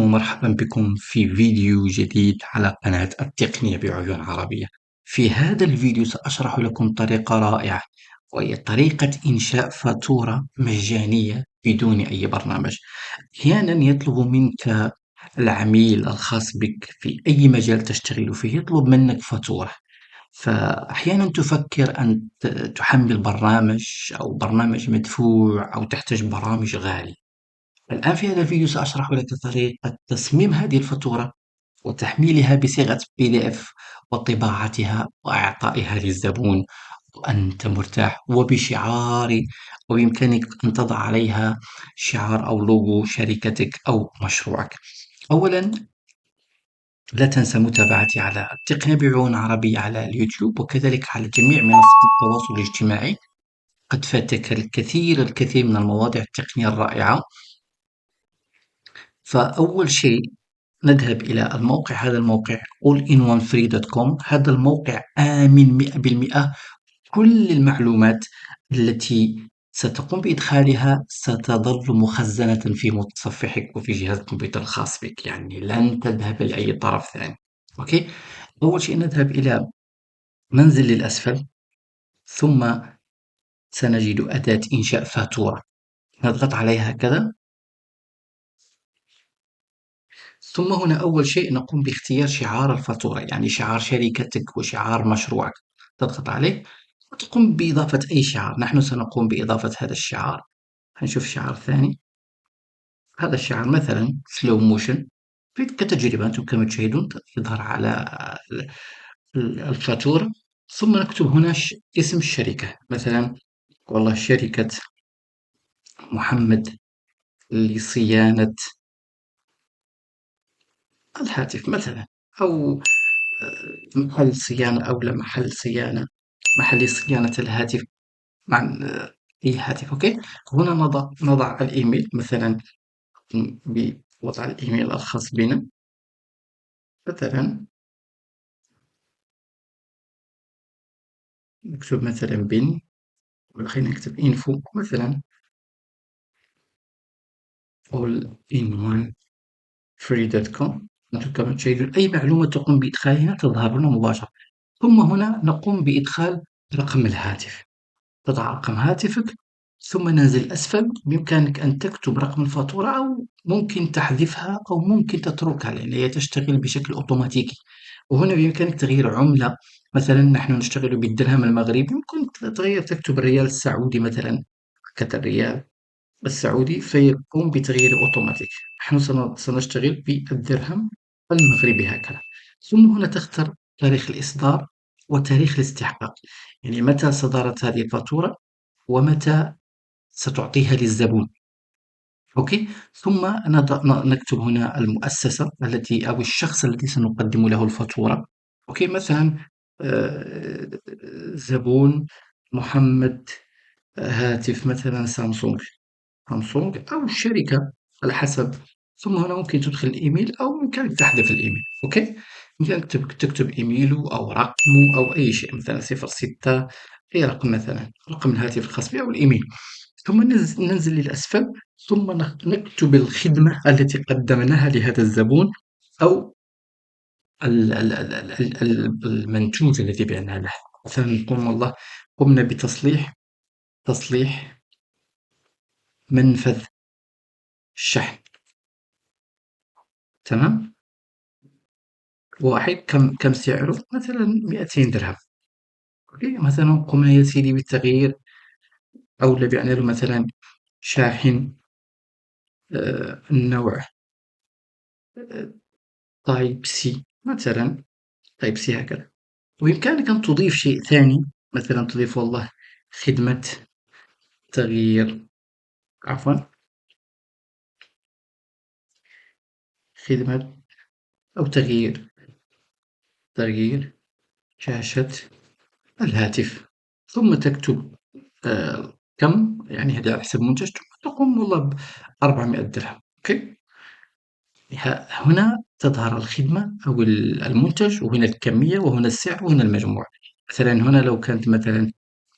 ومرحبا بكم في فيديو جديد على قناة التقنية بعيون عربية. في هذا الفيديو سأشرح لكم طريقة رائعة، وهي طريقة إنشاء فاتورة مجانية بدون أي برنامج. أحيانا يطلب منك العميل الخاص بك في أي مجال تشتغل فيه، يطلب منك فاتورة، فأحيانا تفكر أن تحمل برنامج أو برنامج مدفوع أو تحتاج برامج غالية. الآن في هذا الفيديو سأشرح لك طريقة تصميم هذه الفاتورة وتحميلها بصيغة PDF وطباعتها وإعطائها للزبون وأنت مرتاح وبشعار، وبإمكانك أن تضع عليها شعار أو لوجو شركتك أو مشروعك. أولا، لا تنسى متابعتي على التقنية بعيون عربية على اليوتيوب وكذلك على جميع منصات التواصل الاجتماعي. قد فاتك الكثير من المواضيع التقنية الرائعة. فأول شيء نذهب إلى الموقع، هذا الموقع all-in-one-free.com. هذا الموقع آمن 100%. كل المعلومات التي ستقوم بإدخالها ستظل مخزنة في متصفحك وفي جهاز الكمبيوتر الخاص بك، يعني لن تذهب لأي طرف ثاني. أوكي. أول شيء نذهب إلى منزل للأسفل، ثم سنجد أداة إنشاء فاتورة، نضغط عليها هكذا. ثم هنا أول شيء نقوم باختيار شعار الفاتورة، يعني شعار شركتك وشعار مشروعك، تضغط عليه وتقوم بإضافة أي شعار. نحن سنقوم بإضافة هذا الشعار. هنشوف شعار ثاني. هذا الشعار مثلا سلو موشن، كتجربة أنتم كما تشاهدون يظهر على الفاتورة. ثم نكتب هنا اسم الشركة، مثلا والله شركة محمد لصيانة الهاتف مثلا، أو محل صيانة، أو لا محل صيانة، محل صيانة الهاتف مع أي هاتف. أوكي. هنا نضع الإيميل مثلا، بوضع الإيميل الخاص بنا مثلا. نكتب مثلا بن، خلينا نكتب info مثلا all in one free.com. أنتم كما تشاهدون أي معلومة تقوم بإدخالها تظهر لنا مباشرة. ثم هنا نقوم بإدخال رقم الهاتف، تضع رقم هاتفك، ثم ننزل أسفل بإمكانك أن تكتب رقم الفاتورة، أو ممكن تحذفها أو ممكن تتركها لأن هي تشتغل بشكل أوتوماتيكي. وهنا بإمكانك تغيير عملة، مثلا نحن نشتغل بالدرهم المغربي، ممكن تغير تكتب الريال السعودي مثلا، كذا الريال السعودي فيقوم بتغييره أوتوماتيك. نحن سنشتغل بالدرهم المغربي هكذا. ثم هنا تختار تاريخ الإصدار وتاريخ الاستحقاق، يعني متى صدرت هذه الفاتورة ومتى ستعطيها للزبون. أوكي. ثم نكتب هنا المؤسسة التي أو الشخص الذي سنقدم له الفاتورة. أوكي. مثلا آه، زبون محمد، هاتف مثلا سامسونج أو الشركة على حسب. ثم هنا ممكن تدخل الإيميل أو بإمكانك تحذف الإيميل. أوكي. بإمكانك تكتب إيميله أو رقمه أو أي شيء، مثلا 06، أي رقم، مثلا رقم الهاتف الخاص به أو الإيميل. ثم ننزل للأسفل، ثم نكتب الخدمة التي قدمناها لهذا الزبون، أو المنتوج الذي بعناه له. مثلا نقول والله قمنا تصليح منفذ الشحن. تمام. واحد كم سعره؟ مثلا 200 درهم. أوكي. مثلا قمنا يا سيدي بالتغيير، أو بعنا له مثلا شاحن النوع تايب سي مثلا، تايب سي هكذا. وبإمكانك أن تضيف شيء ثاني، مثلا تضيف والله خدمة تغيير، عفوا، خدمة أو تغيير شاشة الهاتف. ثم تكتب كم، يعني هذا على حسب المنتج، ثم تقوم والله ب400 درهم. أوكي. هنا تظهر الخدمة أو المنتج، وهنا الكمية، وهنا السعر، وهنا المجموع. مثلا هنا لو كانت مثلا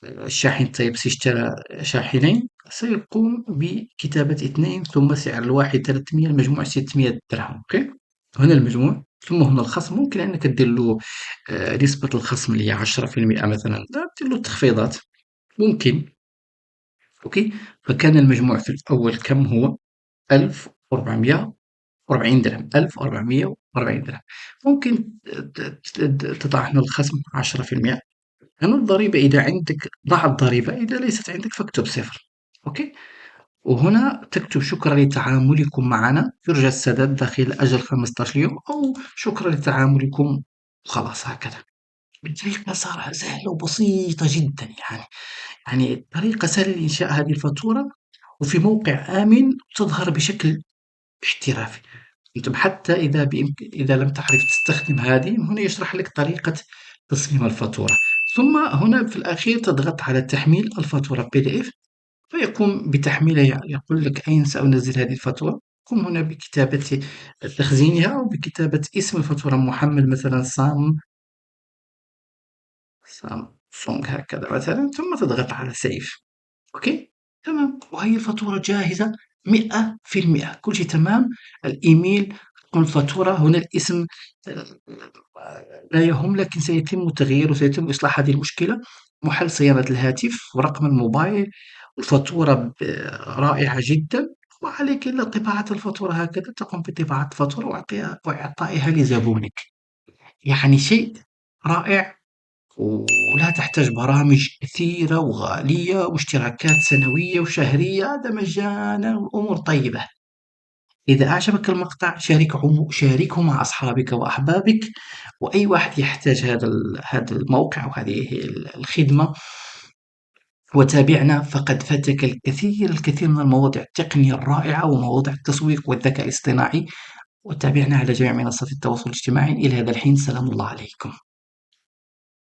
الشاحن تايب سي اشترى شاحنين، سيقوم بكتابة 2 ثم سعر الواحد 300 المجموع 600 درهم. أوكي، هنا المجموع ثم هنا الخصم. ممكن أنك دير له نسبة الخصم اللي هي 10% مثلا، لا دير له تخفيضات ممكن. أوكي، فكان المجموع في الأول كم هو؟ 1440 درهم، 1440 درهم. ممكن تضع هنا الخصم 10%. هنا الضريبة إذا عندك ضع الضريبة، إذا ليست عندك فاكتب صفر. أوكي، وهنا تكتب شكرا لتعاملكم معنا، يرجى السداد داخل أجل 15 يوم، أو شكرا لتعاملكم، وخلاص هكذا. بطريقة صراحة سهلة وبسيطة جدا يعني طريقة سهلة لإنشاء هذه الفاتورة، وفي موقع آمن، تظهر بشكل احترافي. أنتم حتى إذا لم تعرف تستخدم هذه، هنا يشرح لك طريقة تصميم الفاتورة. ثم هنا في الأخير تضغط على تحميل الفاتورة PDF، فيقوم بتحميلها. يقول لك أين سأنزل هذه الفاتورة. قم هنا بكتابة تخزينها، أو بكتابة اسم الفاتورة محمد مثلا سامسونج هكذا مثلا، ثم تضغط على سيف. أوكي، تمام، وهي الفاتورة جاهزة 100%. كل شيء تمام. الإيميل، رقم الفاتورة، هنا الاسم لا يهم، لكن سيتم تغييره وسيتم إصلاح هذه المشكلة. محل صيانة الهاتف ورقم الموبايل. الفاتورة رائعة جدا، وعليك إلا طباعة الفاتورة هكذا. تقوم بطباعة الفاتورة وإعطائها لزبونك. يعني شيء رائع، ولا تحتاج برامج كثيرة وغالية واشتراكات سنوية وشهرية، هذا مجانا والأمور طيبة. إذا أعجبك المقطع شاركه مع أصحابك وأحبابك، وأي واحد يحتاج هذا الموقع وهذه الخدمة. وتابعنا، فقد فاتك الكثير من المواضيع التقنية الرائعة ومواضيع التسويق والذكاء الاصطناعي. وتابعنا على جميع منصات التواصل الاجتماعي. إلى هذا الحين، سلام الله عليكم.